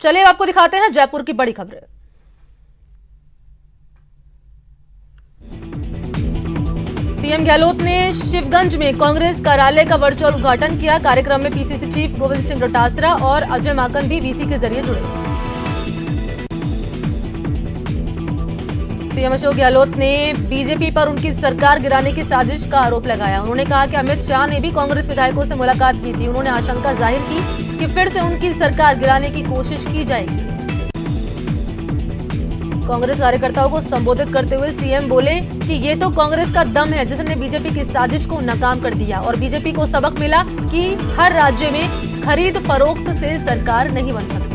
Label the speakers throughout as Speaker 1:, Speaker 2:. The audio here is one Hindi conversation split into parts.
Speaker 1: चलिए आपको दिखाते हैं जयपुर की बड़ी खबरें। सीएम गहलोत ने शिवगंज में कांग्रेस कार्यालय का वर्चुअल उद्घाटन किया। कार्यक्रम में पीसीसी चीफ गोविंद सिंह डोटासरा और अजय माकन भी वीसी के जरिए जुड़े। सीएम अशोक गहलोत ने बीजेपी पर उनकी सरकार गिराने की साजिश का आरोप लगाया। उन्होंने कहा कि अमित शाह ने भी कांग्रेस विधायकों से मुलाकात की थी। उन्होंने आशंका जाहिर की कि फिर से उनकी सरकार गिराने की कोशिश की जाएगी। कांग्रेस कार्यकर्ताओं को संबोधित करते हुए सीएम बोले कि ये तो कांग्रेस का दम है जिसने बीजेपी की साजिश को नाकाम कर दिया और बीजेपी को सबक मिला कि हर राज्य में खरीद फरोख्त से सरकार नहीं बन सकती।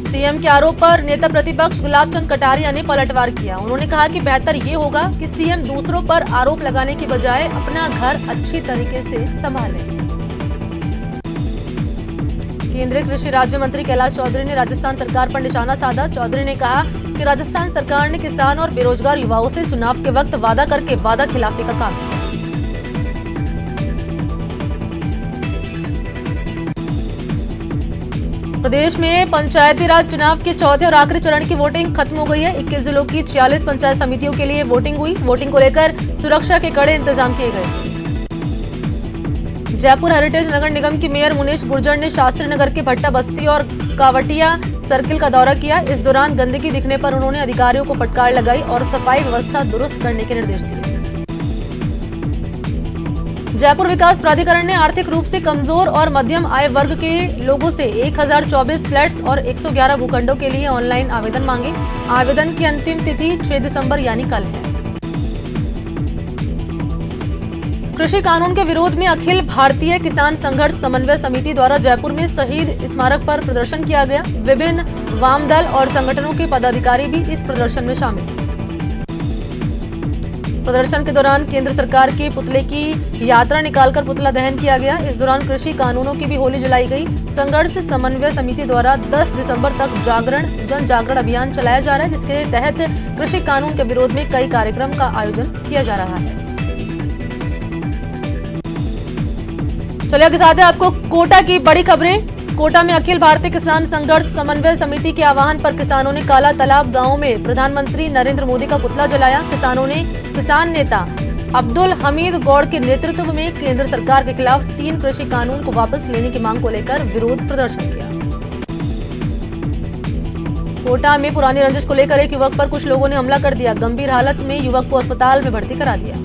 Speaker 1: सीएम के आरोप पर नेता प्रतिपक्ष गुलाब चंद कटारिया ने पलटवार किया। उन्होंने कहा कि बेहतर ये होगा कि सीएम दूसरों पर आरोप लगाने की बजाय अपना घर अच्छी तरीके से संभाले। केंद्रीय कृषि राज्य मंत्री कैलाश चौधरी ने राजस्थान सरकार पर निशाना साधा। चौधरी ने कहा कि राजस्थान सरकार ने किसान और बेरोजगार युवाओं से चुनाव के वक्त वादा करके वादा खिलाफी का काम किया। प्रदेश में पंचायती राज चुनाव के चौथे और आखिरी चरण की वोटिंग खत्म हो गई है। 21 जिलों की 46 पंचायत समितियों के लिए वोटिंग हुई। वोटिंग को लेकर सुरक्षा के कड़े इंतजाम किए गए। जयपुर हेरिटेज नगर निगम की मेयर मुनीश गुर्जर ने शास्त्री नगर के भट्टा बस्ती और कावटिया सर्किल का दौरा किया। इस दौरान गंदगी दिखने पर उन्होंने अधिकारियों को फटकार लगाई और सफाई व्यवस्था दुरुस्त करने के निर्देश दिए। जयपुर विकास प्राधिकरण ने आर्थिक रूप से कमजोर और मध्यम आय वर्ग के लोगों से 1024 फ्लैट्स और 111 भूखंडों के लिए ऑनलाइन आवेदन मांगे। आवेदन की अंतिम तिथि 6 दिसंबर यानी कल है। कृषि कानून के विरोध में अखिल भारतीय किसान संघर्ष समन्वय समिति द्वारा जयपुर में शहीद स्मारक पर प्रदर्शन किया गया। विभिन्न वाम दल और संगठनों के पदाधिकारी भी इस प्रदर्शन में शामिल। प्रदर्शन के दौरान केंद्र सरकार के पुतले की यात्रा निकालकर पुतला दहन किया गया। इस दौरान कृषि कानूनों की भी होली जलाई गई। संघर्ष समन्वय समिति द्वारा 10 दिसंबर तक जन जागरण अभियान चलाया जा रहा है, जिसके तहत कृषि कानून के विरोध में कई कार्यक्रम का आयोजन किया जा रहा है। चलिए अब दिखाते हैं आपको कोटा की बड़ी खबरें। कोटा में अखिल भारतीय किसान संघर्ष समन्वय समिति के आह्वान पर किसानों ने काला तालाब गांव में प्रधानमंत्री नरेंद्र मोदी का पुतला जलाया। किसानों ने किसान नेता अब्दुल हमीद गौड़ के नेतृत्व में केंद्र सरकार के खिलाफ 3 कृषि कानून को वापस लेने की मांग को लेकर विरोध प्रदर्शन किया। कोटा में पुरानी रंजिश को लेकर एक युवक पर कुछ लोगों ने हमला कर दिया। गंभीर हालत में युवक को अस्पताल में भर्ती करा दिया।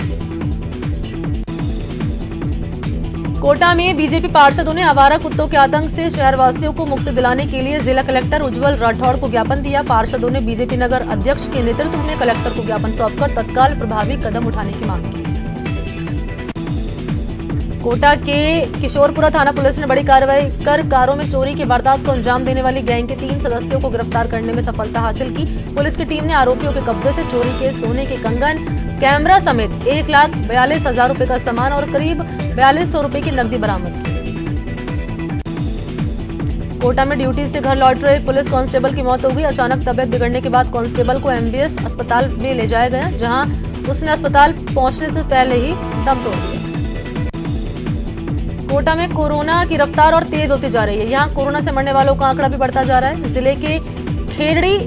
Speaker 1: कोटा में बीजेपी पार्षदों ने आवारा कुत्तों के आतंक से शहरवासियों को मुक्ति दिलाने के लिए जिला कलेक्टर उज्जवल राठौड़ को ज्ञापन दिया। पार्षदों ने बीजेपी नगर अध्यक्ष के नेतृत्व में कलेक्टर को ज्ञापन सौंपकर तत्काल प्रभावी कदम उठाने की मांग की। कोटा के किशोरपुरा थाना पुलिस ने बड़ी कार्रवाई कर कारों में चोरी की वारदात को अंजाम देने वाली गैंग के 3 सदस्यों को गिरफ्तार करने में सफलता हासिल की। पुलिस की टीम ने आरोपियों के कब्जे से चोरी के सोने के कंगन, कैमरा समेत 1,42,000 रुपए का सामान और करीब 4,200 रुपए की नकदी बरामद की। कोटा में ड्यूटी से घर लौट रहे पुलिस कांस्टेबल की मौत हो गई। अचानक तबियत बिगड़ने के बाद कांस्टेबल को एमबीएस अस्पताल में ले जाया गया, जहां उसने अस्पताल पहुंचने से पहले ही दम तोड़ दिया। कोटा में कोरोना की रफ्तार और तेज होती जा रही है। यहां कोरोना से मरने वालों का आंकड़ा भी बढ़ता जा रहा है। जिले के खेरड़ी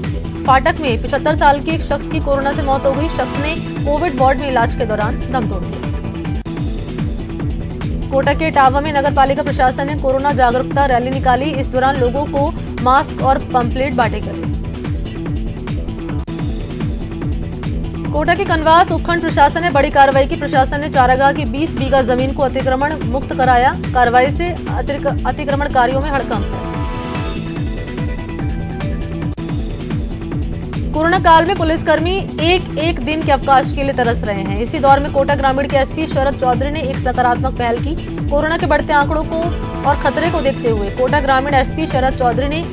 Speaker 1: फाटक में 75 साल के एक शख्स की कोरोना से मौत हो गई। शख्स ने कोविड वार्ड में इलाज के दौरान दम तोड़ दिया। कोटा के इटावा में नगर पालिका प्रशासन ने कोरोना जागरूकता रैली निकाली। इस दौरान लोगों को मास्क और पंपलेट बांटे गए। कोटा के कनवास उपखंड प्रशासन ने बड़ी कार्रवाई की। प्रशासन ने चारागाह की 20 बीघा जमीन को अतिक्रमण मुक्त कराया। कार्रवाई से अतिक्रमणकारियों में हड़कंप है। कोरोना काल में पुलिसकर्मी एक दिन के अवकाश के लिए तरस रहे हैं। इसी दौर में कोटा ग्रामीण के एसपी शरद चौधरी ने एक सकारात्मक पहल की। कोरोना के बढ़ते आंकड़ों को और खतरे को देखते हुए कोटा ग्रामीण एसपी शरद चौधरी ने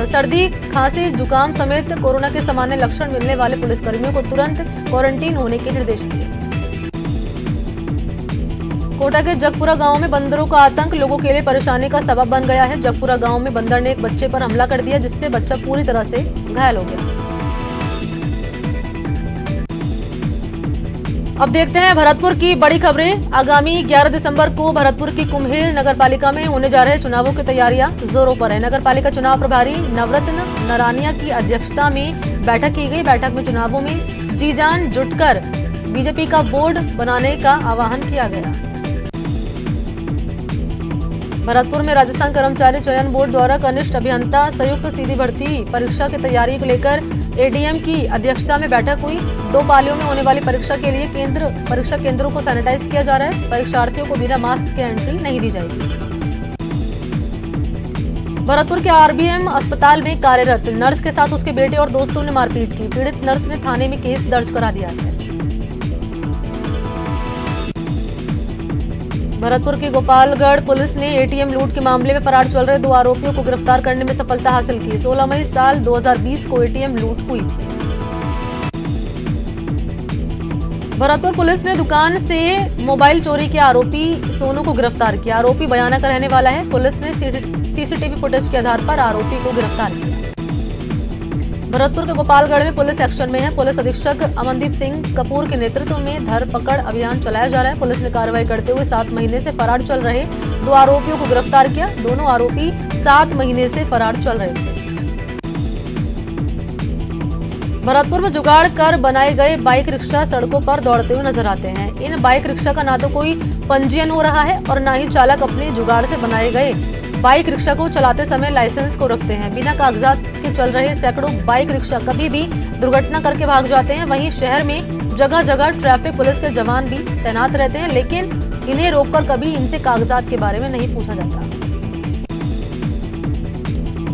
Speaker 1: सर्दी, खांसी, जुकाम समेत कोरोना के सामान्य लक्षण मिलने वाले पुलिसकर्मियों को तुरंत क्वारंटीन होने के निर्देश दिए। कोटा के जगपुरा गांव में बंदरों का आतंक लोगों के लिए परेशानी का सबब बन गया है। जगपुरा गांव में बंदर ने एक बच्चे पर हमला कर दिया, जिससे बच्चा पूरी तरह से घायल हो गया। अब देखते हैं भरतपुर की बड़ी खबरें। आगामी 11 दिसंबर को भरतपुर की कुम्हेर नगर पालिका में होने जा रहे चुनावों की तैयारियां जोरों पर है। नगर पालिका चुनाव प्रभारी नवरत्न नारानिया की अध्यक्षता में बैठक की गई। बैठक में चुनावों में जी जान जुटकर बीजेपी का बोर्ड बनाने का आह्वान किया गया। भरतपुर में राजस्थान कर्मचारी चयन बोर्ड द्वारा कनिष्ठ अभियंता संयुक्त सीधी भर्ती परीक्षा की तैयारी को लेकर एडीएम की अध्यक्षता में बैठक हुई। 2 पालियों में होने वाली परीक्षा के लिए परीक्षा केंद्रों को सैनिटाइज किया जा रहा है। परीक्षार्थियों को बिना मास्क के एंट्री नहीं दी जाएगी। भरतपुर के आरबीएम अस्पताल में कार्यरत नर्स के साथ उसके बेटे और दोस्तों ने मारपीट की। पीड़ित नर्स ने थाने में केस दर्ज करा दिया है। भरतपुर की गोपालगढ़ पुलिस ने एटीएम लूट के मामले में फरार चल रहे 2 आरोपियों को गिरफ्तार करने में सफलता हासिल की। 16 मई साल 2020 को एटीएम लूट हुई थी। भरतपुर पुलिस ने दुकान से मोबाइल चोरी के आरोपी सोनू को गिरफ्तार किया। आरोपी बयाना का रहने वाला है। पुलिस ने सीसीटीवी फुटेज के आधार पर आरोपी को गिरफ्तार किया। भरतपुर के गोपालगढ़ में पुलिस एक्शन में है। पुलिस अधीक्षक अमनदीप सिंह कपूर के नेतृत्व में धरपकड़ अभियान चलाया जा रहा है। पुलिस ने कार्रवाई करते हुए 7 महीने से फरार चल रहे 2 आरोपियों को गिरफ्तार किया। दोनों आरोपी 7 महीने से फरार चल रहे थे। भरतपुर में जुगाड़ कर बनाए गए बाइक रिक्शा सड़कों पर दौड़ते हुए नजर आते हैं। इन बाइक रिक्शा का ना तो कोई पंजीयन हो रहा है और ना ही चालक अपने जुगाड़ से बनाए गए बाइक रिक्शा को चलाते समय लाइसेंस को रखते हैं। बिना कागजात के चल रहे सैकड़ों बाइक रिक्शा कभी भी दुर्घटना करके भाग जाते हैं। वहीं शहर में जगह जगह ट्रैफिक पुलिस के जवान भी तैनात रहते हैं, लेकिन इन्हें रोककर कभी इनसे कागजात के बारे में नहीं पूछा जाता।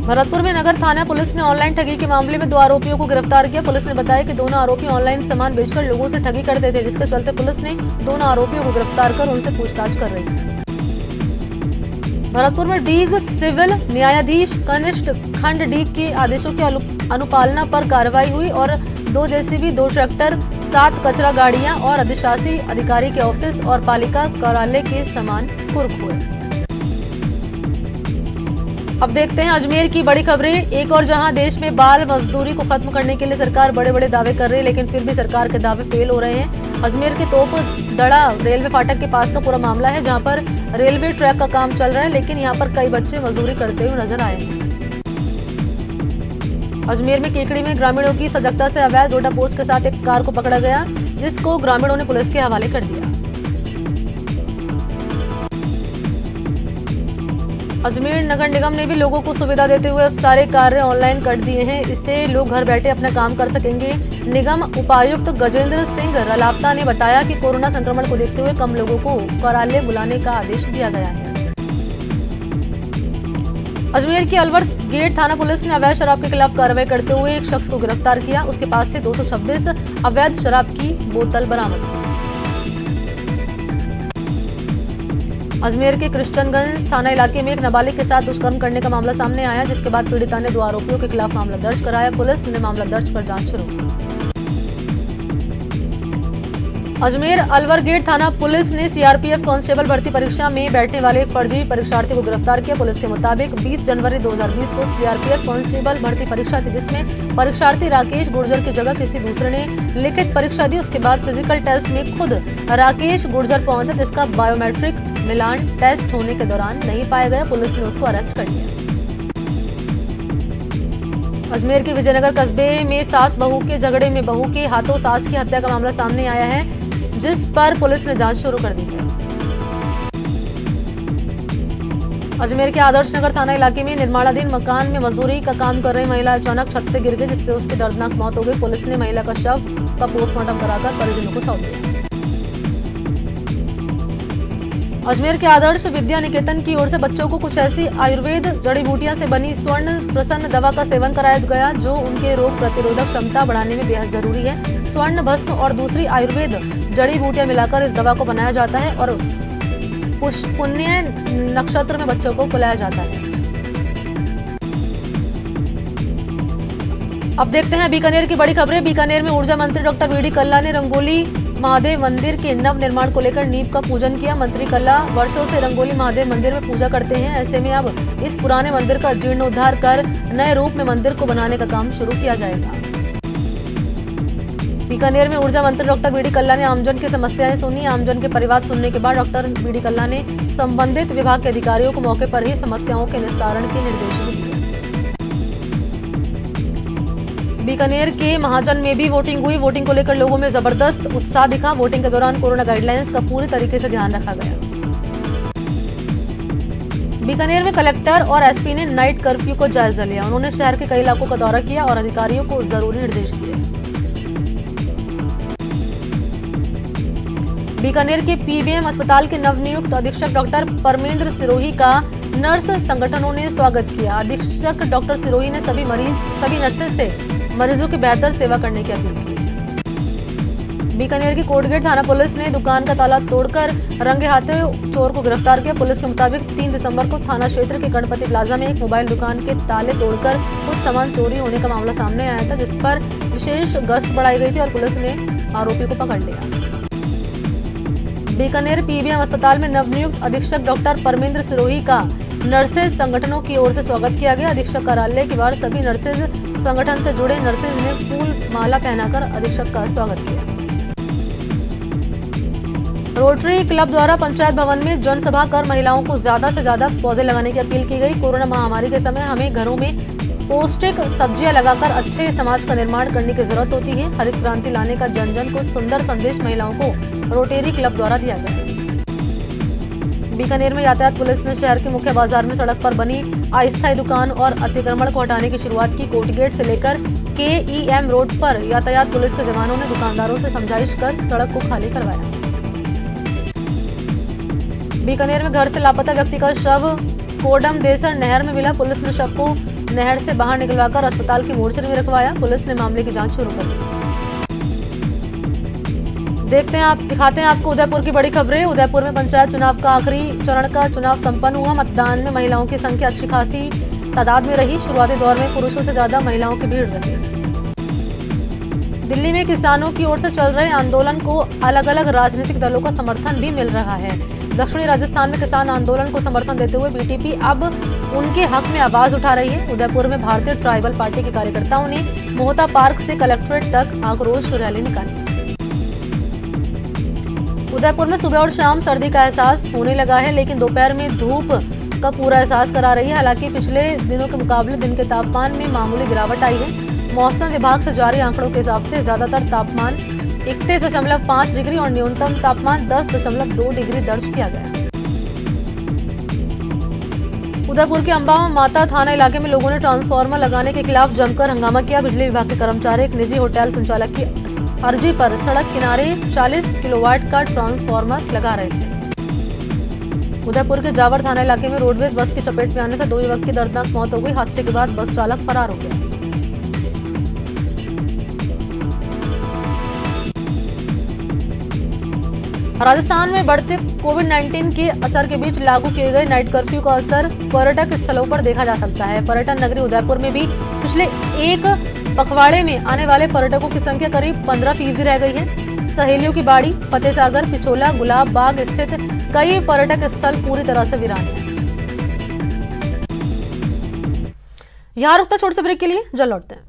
Speaker 1: भरतपुर में नगर थाना पुलिस ने ऑनलाइन ठगी के मामले में 2 आरोपियों को गिरफ्तार किया। पुलिस ने बताया कि दोनों आरोपी ऑनलाइन सामान बेचकर लोगों से ठगी करते थे, जिसके चलते पुलिस ने दोनों आरोपियों को गिरफ्तार कर उनसे पूछताछ कर रही है। भरतपुर में डीग सिविल न्यायाधीश कनिष्ठ खंड डीग के आदेशों की अनुपालना पर कार्रवाई हुई और 2 जेसीबी, 2 ट्रैक्टर, 7 कचरा गाड़ियां और अधिशासी अधिकारी के ऑफिस और पालिका कार्यालय के सामान कुर्क हुए। अब देखते हैं अजमेर की बड़ी खबरें। एक और जहां देश में बाल मजदूरी को खत्म करने के लिए सरकार बड़े बड़े दावे कर रही है, लेकिन फिर भी सरकार के दावे फेल हो रहे हैं। अजमेर के तोप दड़ा रेलवे फाटक के पास का पूरा मामला है, जहां पर रेलवे ट्रैक का काम चल रहा है, लेकिन यहां पर कई बच्चे मजदूरी करते हुए नजर आए हैं। अजमेर में केकड़ी में ग्रामीणों की सजगता से अवैध डोडा पोस्ट के साथ एक कार को पकड़ा गया, जिसको ग्रामीणों ने पुलिस के हवाले कर दिया। अजमेर नगर निगम ने भी लोगों को सुविधा देते हुए सारे कार्य ऑनलाइन कर दिए हैं। इससे लोग घर बैठे अपना काम कर सकेंगे। निगम उपायुक्त गजेंद्र सिंह रलावता ने बताया कि कोरोना संक्रमण को देखते हुए कम लोगों को कार्यालय बुलाने का आदेश दिया गया है। अजमेर की अलवर गेट थाना पुलिस ने अवैध शराब के खिलाफ कार्रवाई करते हुए एक शख्स को गिरफ्तार किया। उसके पास से 226 अवैध शराब की बोतल बरामद की। अजमेर के कृष्णगंज थाना इलाके में एक नाबालिग के साथ दुष्कर्म करने का मामला सामने आया, जिसके बाद पीड़िता ने 2 आरोपियों के खिलाफ मामला दर्ज कराया। पुलिस ने मामला दर्ज कर जांच शुरू की। अजमेर अलवर गेट थाना पुलिस ने सीआरपीएफ कांस्टेबल भर्ती परीक्षा में बैठने वाले एक फर्जी परीक्षार्थी को गिरफ्तार किया। पुलिस के मुताबिक 20 जनवरी 2020 को सीआरपीएफ कांस्टेबल भर्ती परीक्षा थी, जिसमें परीक्षार्थी राकेश गुर्जर की जगह किसी दूसरे ने लिखित परीक्षा दी। उसके बाद फिजिकल टेस्ट में खुद राकेश गुर्जर पहुंचा, जिसका बायोमेट्रिक मिलान टेस्ट होने के दौरान नहीं पाया गया। पुलिस ने उसको अरेस्ट कर लिया। अजमेर के विजयनगर कस्बे में सास बहू के झगड़े में बहू के हाथों सास की हत्या का मामला सामने आया है, जिस पर पुलिस ने जांच शुरू कर दी है। अजमेर के आदर्श नगर थाना इलाके में निर्माणाधीन मकान में मजदूरी का काम कर रही महिला अचानक छत से गिर गई, जिससे उसकी दर्दनाक मौत हो गई। पुलिस ने महिला का शव का पोस्टमार्टम कराकर परिजनों को सौंप दिया। अजमेर के आदर्श विद्या निकेतन की ओर से बच्चों को कुछ ऐसी आयुर्वेद जड़ी बूटियां से बनी स्वर्ण प्रसन्न दवा का सेवन कराया गया, जो उनके रोग प्रतिरोधक क्षमता बढ़ाने में बेहद जरूरी है। स्वर्ण भस्म और दूसरी आयुर्वेद जड़ी बूटियां मिलाकर इस दवा को बनाया जाता है और पुण्य नक्षत्र में बच्चों को पिलाया जाता है। अब देखते हैं बीकानेर की बड़ी खबरें। बीकानेर में ऊर्जा मंत्री डॉक्टर वीडी कल्ला ने रंगोली महादेव मंदिर के नव निर्माण को लेकर नींव का पूजन किया। मंत्री कल्ला वर्षों से रंगोली महादेव मंदिर में पूजा करते हैं। ऐसे में अब इस पुराने मंदिर का जीर्णोद्धार कर नए रूप में मंदिर को बनाने का काम शुरू किया जाएगा। बीकानेर में ऊर्जा मंत्री डॉक्टर बीडी कल्ला ने आमजन की समस्याएं सुनी। आमजन के परिवार सुनने के बाद डॉक्टर बीडी कल्ला ने संबंधित विभाग के अधिकारियों को मौके पर ही समस्याओं के निस्तारण के निर्देश दिए। बीकानेर के महाजन में भी वोटिंग हुई। वोटिंग को लेकर लोगों में जबरदस्त उत्साह दिखा। वोटिंग के दौरान कोरोना गाइडलाइंस का पूरी तरीके से ध्यान रखा गया। बीकानेर में कलेक्टर और एसपी ने नाइट कर्फ्यू को जायजा लिया। उन्होंने शहर के कई इलाकों का दौरा किया और अधिकारियों को जरूरी निर्देश दिए। बीकानेर के पीबीएम अस्पताल के नवनियुक्त अधीक्षक डॉक्टर परमेंद्र सिरोही का नर्स संगठनों ने स्वागत किया। अधीक्षक डॉक्टर सिरोही ने सभी नर्सेज से मरीजों की बेहतर सेवा करने की अपील की। बीकानेर की कोटगेट थाना पुलिस ने दुकान का ताला तोड़कर रंगे हाथों चोर को गिरफ्तार किया। पुलिस के मुताबिक 3 दिसंबर को थाना क्षेत्र के गणपति प्लाजा में एक मोबाइल दुकान के ताले तोड़कर कुछ सामान चोरी होने का मामला सामने आया था, जिस पर विशेष गश्त बढ़ाई गई थी और पुलिस ने आरोपी को पकड़ लिया। बीकानेर पीबीएम अस्पताल में नवनियुक्त अधीक्षक डॉक्टर परमेंद्र सिरोही का नर्सेज संगठनों की ओर से स्वागत किया गया। अधीक्षक कार्यालय के बाहर सभी नर्सेज संगठन से जुड़े नर्सेज ने फूल माला पहनाकर अधीक्षक का स्वागत किया। रोटरी क्लब द्वारा पंचायत भवन में जनसभा कर महिलाओं को ज्यादा से ज्यादा पौधे लगाने की अपील की गई। कोरोना महामारी के समय हमें घरों में पौष्टिक सब्जियां लगाकर अच्छे समाज का निर्माण करने की जरूरत होती है। हरित क्रांति लाने का जन जन को सुंदर संदेश महिलाओं को रोटरी क्लब द्वारा दिया गया। बीकानेर में यातायात पुलिस ने शहर के मुख्य बाजार में सड़क पर बनी अस्थायी दुकान और अतिक्रमण को हटाने की शुरुआत की। कोटगेट से लेकर KEM रोड पर यातायात पुलिस के जवानों ने दुकानदारों से समझाइश कर सड़क को खाली करवाया। बीकानेर में घर से लापता व्यक्ति का शव कोडम देसर नहर में मिला। पुलिस ने शव को नहर से बाहर निकलवाकर अस्पताल की मोर्चरी में रखवाया। पुलिस ने मामले की जांच शुरू कर दी। दिखाते हैं आपको उदयपुर की बड़ी खबरें। उदयपुर में पंचायत चुनाव का आखिरी चरण का चुनाव संपन्न हुआ। मतदान में महिलाओं की संख्या अच्छी खासी तादाद में रही। शुरुआती दौर में पुरुषों से ज्यादा महिलाओं की भीड़ रही। दिल्ली में किसानों की ओर से चल रहे आंदोलन को अलग अलग राजनीतिक दलों का समर्थन भी मिल रहा है। दक्षिणी राजस्थान में किसान आंदोलन को समर्थन देते हुए बीटीपी अब उनके हक में आवाज उठा रही है। उदयपुर में भारतीय ट्राइबल पार्टी के कार्यकर्ताओं ने मोहता पार्क से कलेक्ट्रेट तक आक्रोश रैली निकाली। उदयपुर में सुबह और शाम सर्दी का एहसास होने लगा है, लेकिन दोपहर में धूप का पूरा एहसास करा रही है। हालांकि पिछले दिनों के मुकाबले दिन के तापमान में मामूली गिरावट आई है। मौसम विभाग से जारी आंकड़ों के हिसाब से ज्यादातर तापमान 31.5 डिग्री और न्यूनतम तापमान 10.2 डिग्री दर्ज किया गया। उदयपुर के अंबा माता थाना इलाके में लोगों ने ट्रांसफार्मर लगाने के खिलाफ जमकर हंगामा किया। बिजली विभाग के कर्मचारी एक निजी होटल संचालक की अर्जी पर सड़क किनारे 40 किलोवाट का ट्रांसफार्मर लगा रहे थे। उदयपुर के जावर थाना इलाके में रोडवेज बस की चपेट में आने से 2 युवक की दर्दनाक मौत हो गई। हादसे के बाद बस चालक फरार हो गया। राजस्थान में बढ़ते कोविड-19 के असर के बीच लागू किए गए नाइट कर्फ्यू का असर पर्यटक स्थलों पर देखा जा सकता है। पर्यटन नगरी उदयपुर में भी पिछले एक पखवाड़े में आने वाले पर्यटकों की संख्या करीब 15% रह गई है। सहेलियों की बाड़ी, फतेह सागर, पिछोला, गुलाब बाग स्थित कई पर्यटक स्थल पूरी तरह से वीरान हैं। यहाँ रुकता छोटे से ब्रेक के लिए, जल्द लौटते हैं।